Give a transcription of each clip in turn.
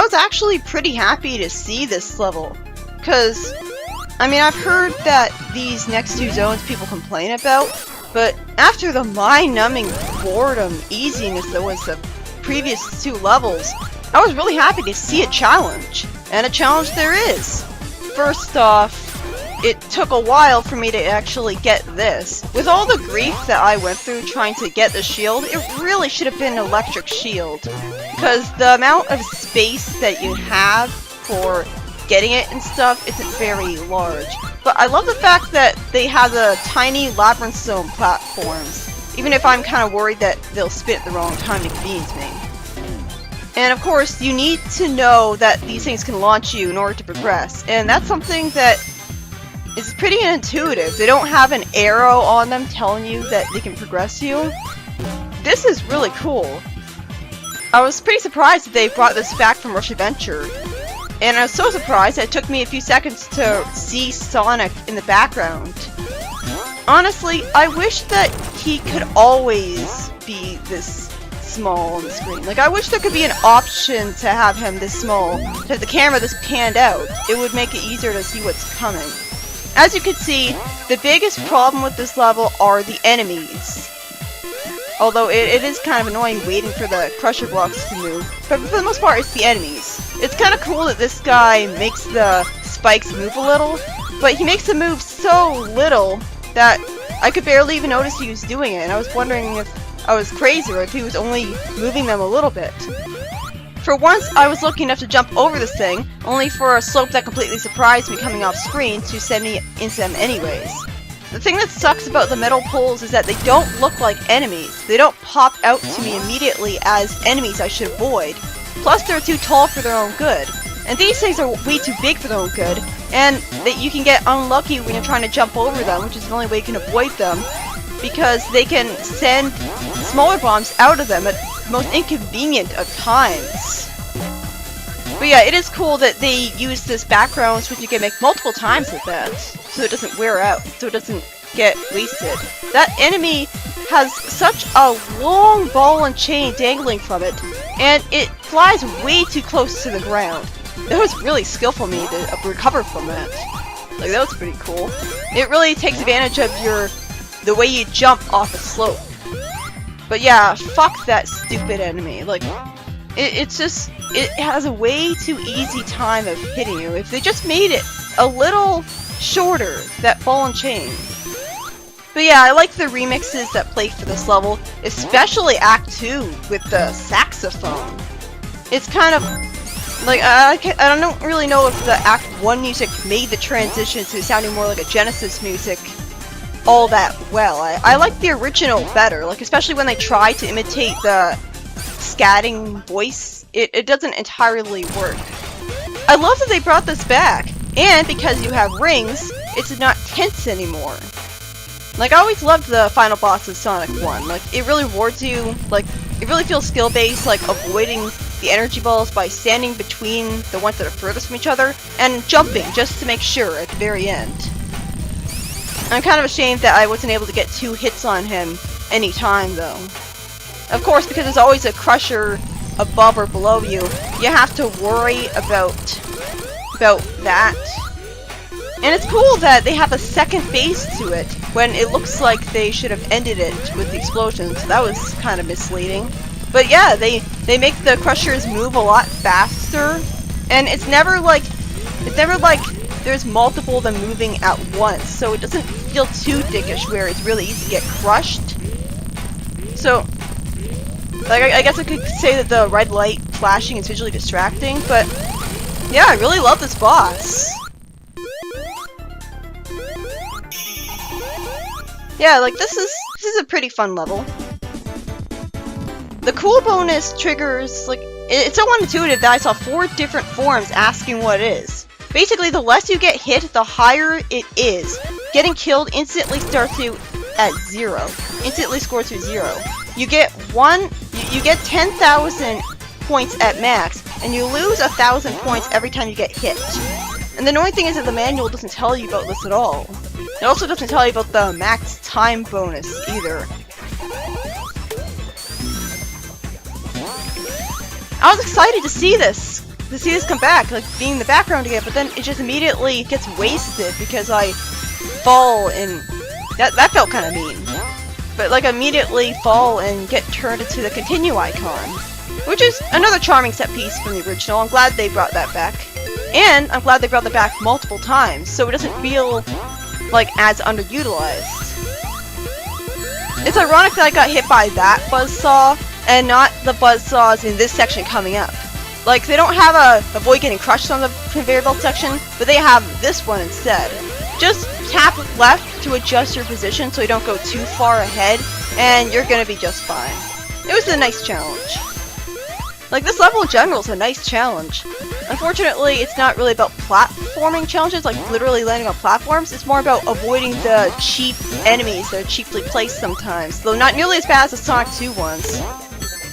was actually pretty happy to see this level, because, I mean, I've heard that these next two zones people complain about, but after the mind-numbing boredom easiness that was the previous two levels, I was really happy to see a challenge, and a challenge there is. First off, it took a while for me to actually get this. With all the grief that I went through trying to get the shield, it really should have been an electric shield. Because the amount of space that you have for getting it and stuff isn't very large. But I love the fact that they have the tiny labyrinth zone platforms, even if I'm kind of worried that they'll spin at the wrong time to convenience me. And of course, you need to know that these things can launch you in order to progress, and that's something that is pretty intuitive. They don't have an arrow on them telling you that they can progress you. This is really cool. I was pretty surprised that they brought this back from Rush Adventure. And I was so surprised that it took me a few seconds to see Sonic in the background. Honestly, I wish that he could always be this small on the screen. Like, I wish there could be an option to have him this small, to have the camera this panned out. It would make it easier to see what's coming. As you can see, the biggest problem with this level are the enemies. Although it is kind of annoying waiting for the crusher blocks to move, but for the most part it's the enemies. It's kind of cool that this guy makes the spikes move a little, but he makes them move so little that I could barely even notice he was doing it, and I was wondering if I was crazy or if he was only moving them a little bit. For once, I was lucky enough to jump over this thing, only for a slope that completely surprised me coming off screen to send me into them anyways. The thing that sucks about the metal poles is that they don't look like enemies. They don't pop out to me immediately as enemies I should avoid. Plus, they're too tall for their own good. And these things are way too big for their own good, and that you can get unlucky when you're trying to jump over them, which is the only way you can avoid them, because they can send smaller bombs out of them at the most inconvenient of times. But yeah, it is cool that they use this background switch you can make multiple times with that, so it doesn't wear out, so it doesn't get wasted. That enemy has such a long ball and chain dangling from it, and it flies way too close to the ground. It was really skillful of me to recover from that. Like, that was pretty cool. It really takes advantage of the way you jump off a slope. But yeah, fuck that stupid enemy. Like, it has a way too easy time of hitting you. If they just made it a little shorter, that ball and chain. But yeah, I like the remixes that play for this level, especially Act 2 with the saxophone. It's kind of like, I don't really know if the Act 1 music made the transition to sounding more like a Genesis music all that well. I like the original better, like especially when they try to imitate the scatting voice. It doesn't entirely work. I love that they brought this back, and because you have rings, it's not tense anymore. Like, I always loved the final boss of Sonic 1. Like, it really rewards you, like, it really feels skill-based, like avoiding the energy balls by standing between the ones that are furthest from each other, and jumping just to make sure at the very end. I'm kind of ashamed that I wasn't able to get 2 hits on him any time, though. Of course, because there's always a crusher above or below you, you have to worry about that. And it's cool that they have a second phase to it, when it looks like they should have ended it with the explosions. That was kind of misleading. But yeah, they make the crushers move a lot faster, and it's never like there's multiple of them moving at once, so it doesn't feel too dickish where it's really easy to get crushed. So, like, I guess I could say that the red light flashing is visually distracting, but yeah, I really love this boss. Yeah, like, this is a pretty fun level. The cool bonus triggers, like, it's so unintuitive that I saw 4 different forums asking what it is. Basically, the less you get hit, the higher it is. Getting killed instantly starts you at 0. Instantly scores to 0. You get 10,000 points at max, and you lose 1,000 points every time you get hit. And the annoying thing is that the manual doesn't tell you about this at all. It also doesn't tell you about the max time bonus either. I was excited to see this, to see this come back, like being in the background again, but then it just immediately gets wasted because I fall and that felt kind of mean. But like immediately fall and get turned into the continue icon, which is another charming set piece from the original. I'm glad they brought that back. And I'm glad they brought that back multiple times, so it doesn't feel like as underutilized. It's ironic that I got hit by that buzzsaw and not the buzzsaws in this section coming up. Like, they don't have a avoid getting crushed on the conveyor belt section, but they have this one instead. Just tap left to adjust your position so you don't go too far ahead, and you're gonna be just fine. It was a nice challenge. Like, this level in general is a nice challenge. Unfortunately, it's not really about platforming challenges, like literally landing on platforms. It's more about avoiding the cheap enemies that are cheaply placed sometimes, though not nearly as bad as the Sonic 2 ones.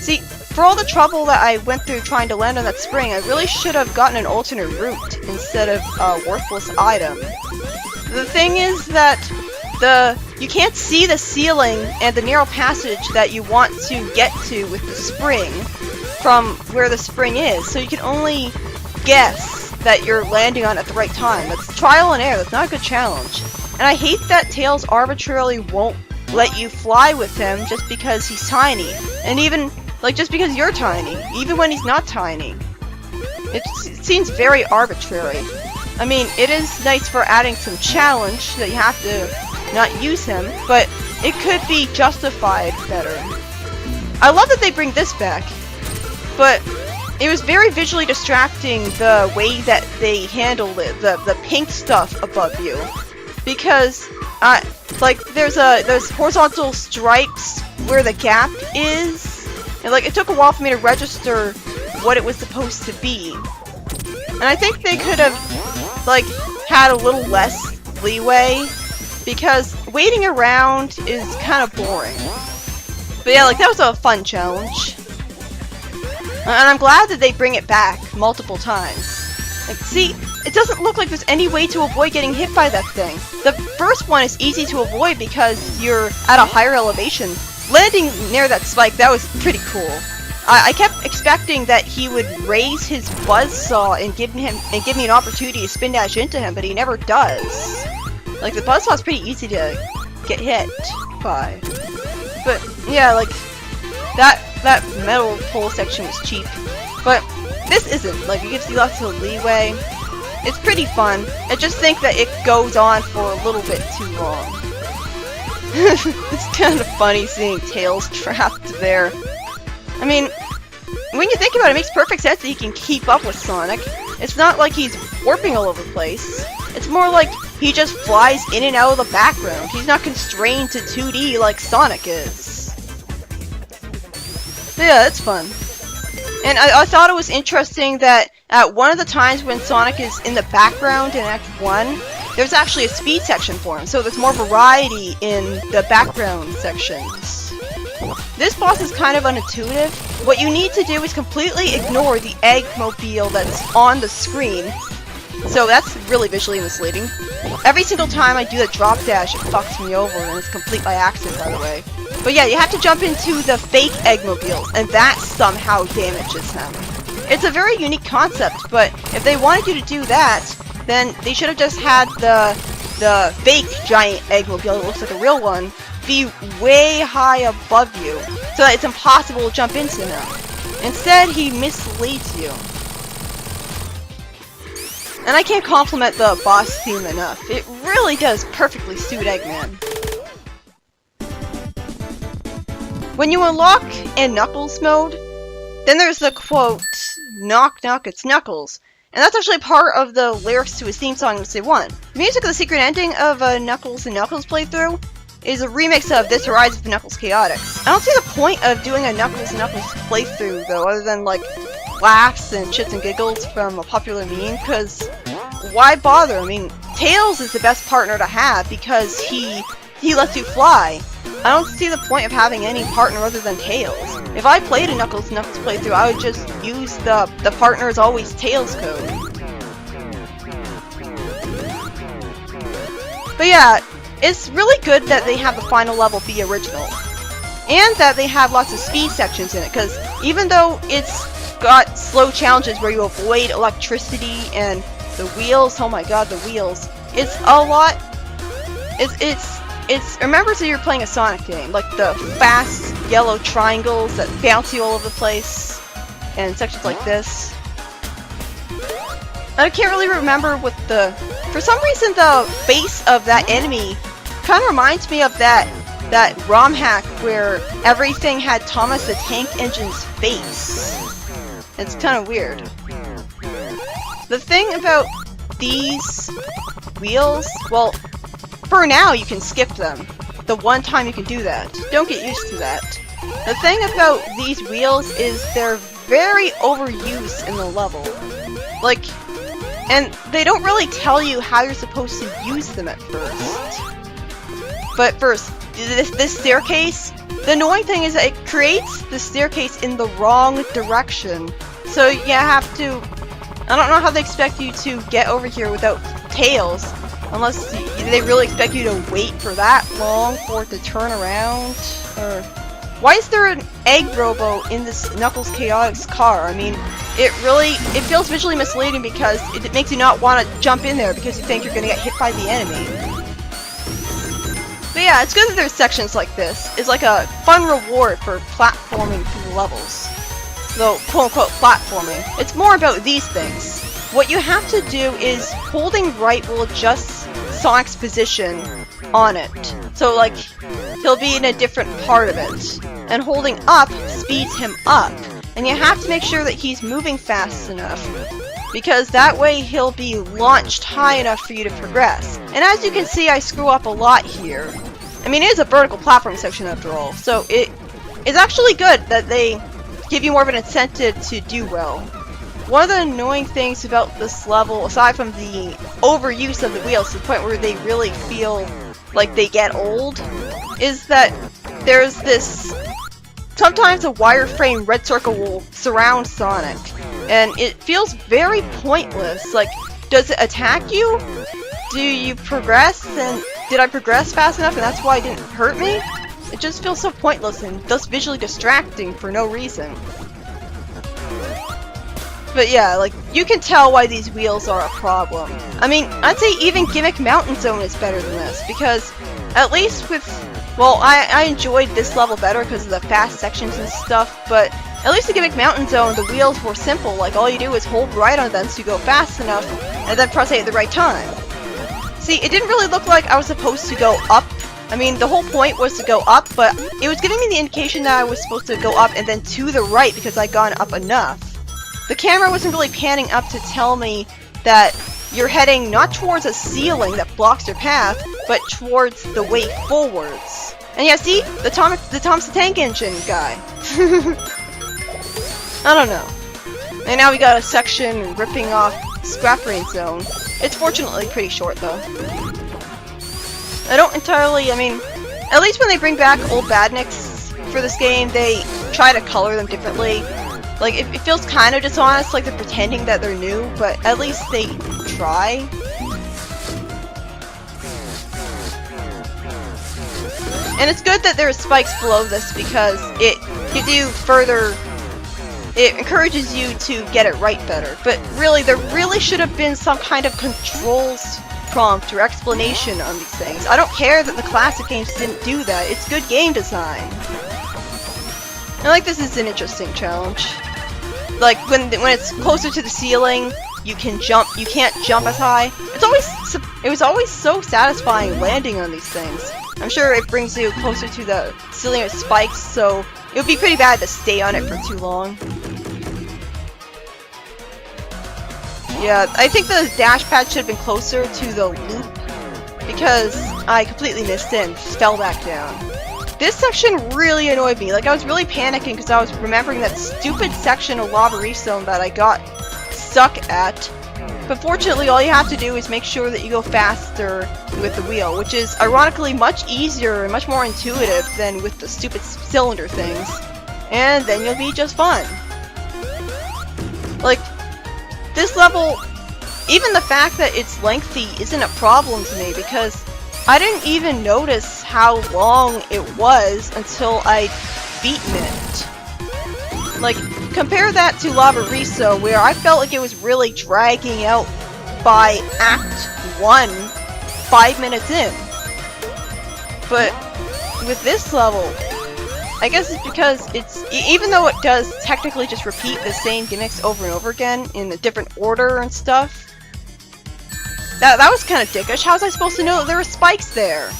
See, for all the trouble that I went through trying to land on that spring, I really should have gotten an alternate route instead of a worthless item. The thing is that you can't see the ceiling and the narrow passage that you want to get to with the spring from where the spring is, so you can only guess that you're landing on it at the right time. That's trial and error. That's not a good challenge. And I hate that Tails arbitrarily won't let you fly with him just because he's tiny. And even, like, just because you're tiny. Even when he's not tiny. It seems very arbitrary. I mean, it is nice for adding some challenge that you have to not use him, but it could be justified better. I love that they bring this back, but it was very visually distracting the way that they handled it, the pink stuff above you, because like there's horizontal stripes where the gap is, and like it took a while for me to register what it was supposed to be, and I think they could have like had a little less leeway because waiting around is kind of boring. But yeah, like that was a fun challenge. And I'm glad that they bring it back multiple times. Like, see, it doesn't look like there's any way to avoid getting hit by that thing. The first one is easy to avoid because you're at a higher elevation. Landing near that spike, that was pretty cool. I kept expecting that he would raise his buzzsaw and give me an opportunity to spin dash into him, but he never does. Like, the buzzsaw is pretty easy to get hit by. But yeah, like that metal pole section was cheap, but this isn't. Like, it gives you lots of leeway. It's pretty fun. I just think that it goes on for a little bit too long. It's kind of funny seeing Tails trapped there. I mean, when you think about it, it makes perfect sense that he can keep up with Sonic. It's not like he's warping all over the place. It's more like he just flies in and out of the background. He's not constrained to 2D like Sonic is. So yeah, it's fun. And I thought it was interesting that at one of the times when Sonic is in the background in Act 1, there's actually a speed section for him, so there's more variety in the background sections. This boss is kind of unintuitive. What you need to do is completely ignore the Eggmobile that's on the screen. So that's really visually misleading. Every single time I do the drop dash, it fucks me over, and it's complete by accident, by the way. But yeah, you have to jump into the fake Eggmobiles, and that somehow damages him. It's a very unique concept, but if they wanted you to do that, then they should have just had the fake giant Eggmobile that looks like a real one be way high above you, so that it's impossible to jump into him. Instead, he misleads you. And I can't compliment the boss theme enough. It really does perfectly suit Eggman. When you unlock in Knuckles mode, then there's the quote, "Knock knock, it's Knuckles." And that's actually part of the lyrics to his theme song in Save 1. The music of the secret ending of a Knuckles and Knuckles playthrough is a remix of This Horizon of Knuckles Chaotix. I don't see the point of doing a Knuckles and Knuckles playthrough though, other than like laughs and shits and giggles from a popular meme, because why bother? I mean, Tails is the best partner to have because he lets you fly. I don't see the point of having any partner other than Tails. If I played a Knuckles playthrough, I would just use the partner is always Tails code. But yeah, it's really good that they have the final level be original. And that they have lots of speed sections in it, because even though it's got slow challenges where you avoid electricity and the wheels. Oh my god, the wheels. It's a lot. It's remember that you're playing a Sonic game, like the fast yellow triangles that bounce you all over the place, and sections like this. I can't really remember what the. For some reason, the face of that enemy kind of reminds me of that ROM hack where everything had Thomas the Tank Engine's face. It's kind of weird. The thing about these wheels, well, for now you can skip them. The one time you can do that. Don't get used to that. The thing about these wheels is they're very overused in the level. Like, and they don't really tell you how you're supposed to use them at first. But first, this staircase, the annoying thing is that it creates the staircase in the wrong direction. So you have to, I don't know how they expect you to get over here without tails, unless they really expect you to wait for that long for it to turn around. Or why is there an egg robo in this Knuckles Chaotix car? I mean, it feels visually misleading because it makes you not want to jump in there because you think you're going to get hit by the enemy. But yeah, it's good that there's sections like this. It's like a fun reward for platforming through levels. Though, quote-unquote, platforming. It's more about these things. What you have to do is holding right will adjust Sonic's position on it. So, like, he'll be in a different part of it. And holding up speeds him up. And you have to make sure that he's moving fast enough. Because that way he'll be launched high enough for you to progress. And as you can see, I screw up a lot here. I mean, it is a vertical platform section after all, so it's actually good that they give you more of an incentive to do well. One of the annoying things about this level, aside from the overuse of the wheels to the point where they really feel like they get old, is that there's this... Sometimes a wireframe red circle will surround Sonic, and it feels very pointless. Like, does it attack you? Do you progress? And did I progress fast enough and that's why it didn't hurt me? It just feels so pointless and thus visually distracting for no reason. But yeah, like, you can tell why these wheels are a problem. I mean, I'd say even Gimmick Mountain Zone is better than this, because at least with... Well, I enjoyed this level better because of the fast sections and stuff, but at least in Gimmick Mountain Zone, the wheels were simple. Like, all you do is hold right on them so you go fast enough, and then press A at the right time. See, it didn't really look like I was supposed to go up. I mean, the whole point was to go up, but it was giving me the indication that I was supposed to go up and then to the right because I'd gone up enough. The camera wasn't really panning up to tell me that you're heading not towards a ceiling that blocks your path, but towards the way forwards. And yeah, see? The Thomas the Tank Engine guy. I don't know. And now we got a section ripping off Scrap Rain Zone. It's fortunately pretty short, though. I don't entirely, I mean, at least when they bring back old badniks for this game, they try to color them differently. Like, it feels kind of dishonest, like they're pretending that they're new, but at least they try. And it's good that there are spikes below this because it gives you further... It encourages you to get it right better. But really, there really should have been some kind of controls prompt or explanation on these things. I don't care that the classic games didn't do that. It's good game design. I like this is an interesting challenge. Like, when it's closer to the ceiling, you can jump. You can't jump as high. It was always so satisfying landing on these things. I'm sure it brings you closer to the ceiling with spikes, so it would be pretty bad to stay on it for too long. Yeah, I think the dash pad should have been closer to the loop because I completely missed it and fell back down. This section really annoyed me. Like, I was really panicking because I was remembering that stupid section of Lava Reef Zone that I got stuck at. But fortunately, all you have to do is make sure that you go faster with the wheel, which is ironically much easier and much more intuitive than with the stupid cylinder things. And then you'll be just fine. Like, this level, even the fact that it's lengthy isn't a problem to me because I didn't even notice how long it was until I'd beaten it. Like, compare that to Lava Riso, where I felt like it was really dragging out by Act 1, 5 minutes in. But with this level, I guess it's because even though it does technically just repeat the same gimmicks over and over again in a different order and stuff, that was kind of dickish. How was I supposed to know that there were spikes there?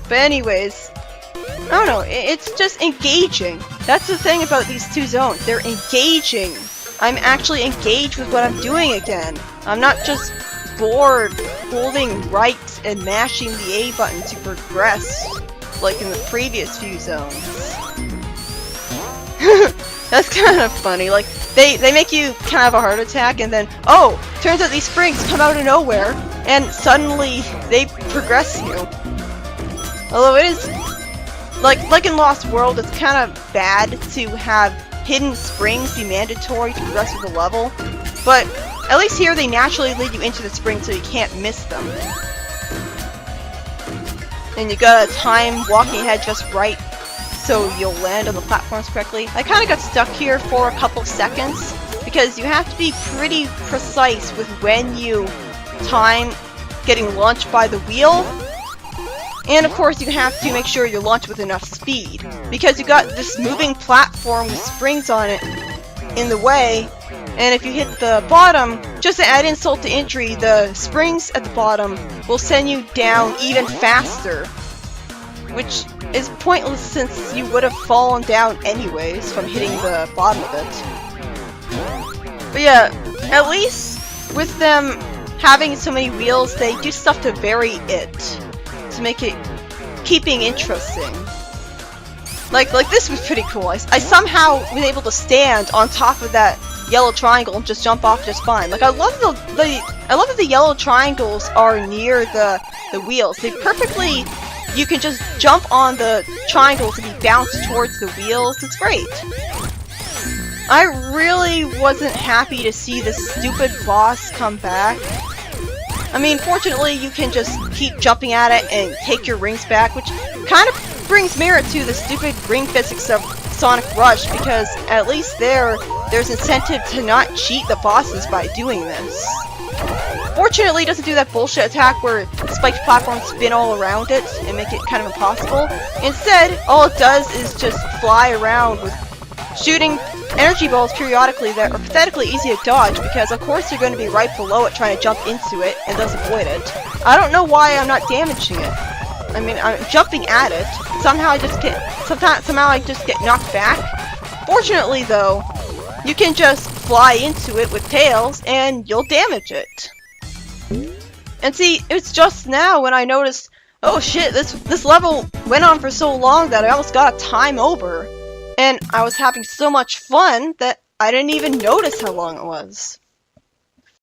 But anyways, I don't know, it's just engaging. That's the thing about these two zones, they're engaging. I'm actually engaged with what I'm doing again. I'm not just bored holding right and mashing the A button to progress, like in the previous few zones. That's kind of funny, like, they make you kind of have a heart attack and then, oh, turns out these springs come out of nowhere, and suddenly they progress you. Although it is, like in Lost World, it's kind of bad to have hidden springs be mandatory to progress through the level, but at least here they naturally lead you into the spring so you can't miss them. And you gotta time walking ahead just right so you'll land on the platforms correctly. I kinda got stuck here for a couple seconds because you have to be pretty precise with when you time getting launched by the wheel. And of course you have to make sure you're launched with enough speed, because you got this moving platform with springs on it in the way, and if you hit the bottom, just to add insult to injury, the springs at the bottom will send you down even faster, which is pointless since you would have fallen down anyways from hitting the bottom of it. But yeah, at least with them having so many wheels, they do stuff to vary it, to make it keeping interesting. Like this was pretty cool. I somehow was able to stand on top of that yellow triangle and just jump off just fine. Like I love that the yellow triangles are near the wheels. They perfectly, you can just jump on the triangles and be bounced towards the wheels. It's great. I really wasn't happy to see this stupid boss come back. I mean, fortunately, you can just keep jumping at it and take your rings back, which kind of brings merit to the stupid ring physics of Sonic Rush, because at least there's incentive to not cheat the bosses by doing this. Fortunately, it doesn't do that bullshit attack where spiked platforms spin all around it and make it kind of impossible. Instead, all it does is just fly around with shooting energy balls periodically that are pathetically easy to dodge, because of course you're going to be right below it trying to jump into it and thus avoid it. I don't know why I'm not damaging it. I mean, I'm jumping at it. Somehow I just get knocked back. Fortunately though, you can just fly into it with tails and you'll damage it. And see, it's just now when I noticed, oh shit, this level went on for so long that I almost got a time over. And I was having so much fun that I didn't even notice how long it was.